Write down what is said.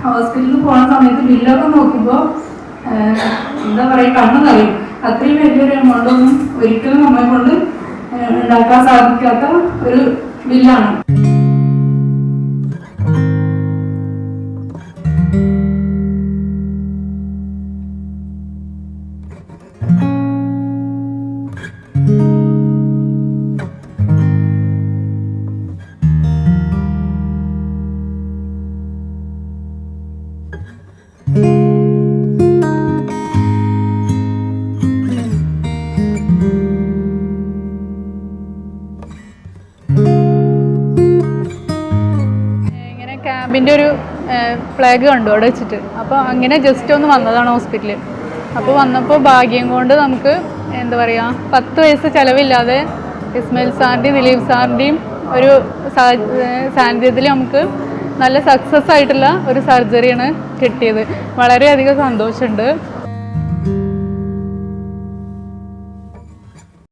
ഹോസ്പിറ്റലിൽ പോകുന്ന സമയത്ത് ബില്ലൊക്കെ നോക്കുമ്പോൾ എന്താ പറയുക, കണ്ണു നിറയും. അത്രയും വലിയൊരു എമൗണ്ട് ഒന്നും ഒരിക്കലും നമ്മളെ കൊണ്ട് ഉണ്ടാക്കാൻ സാധിക്കാത്ത ഒരു ബില്ലാണ്. ക്യാമ്പിൻ്റെ ഒരു ഫ്ലാഗ് കണ്ടു അവിടെ വെച്ചിട്ട്. അപ്പോൾ അങ്ങനെ ജസ്റ്റ് ഒന്ന് വന്നതാണ് ഹോസ്പിറ്റലിൽ. അപ്പോൾ വന്നപ്പോൾ ഭാഗ്യം കൊണ്ട് നമുക്ക് എന്താ പറയുക, 10 പൈസ ചിലവില്ലാതെ ഇസ്മായിൽ സാറിൻ്റെയും ദിലീപ് സാറിൻ്റെയും ഒരു സാന്നിധ്യത്തിൽ നമുക്ക് നല്ല സക്സസ് ആയിട്ടുള്ള ഒരു സർജറിയാണ് കിട്ടിയത്. വളരെയധികം സന്തോഷമുണ്ട്.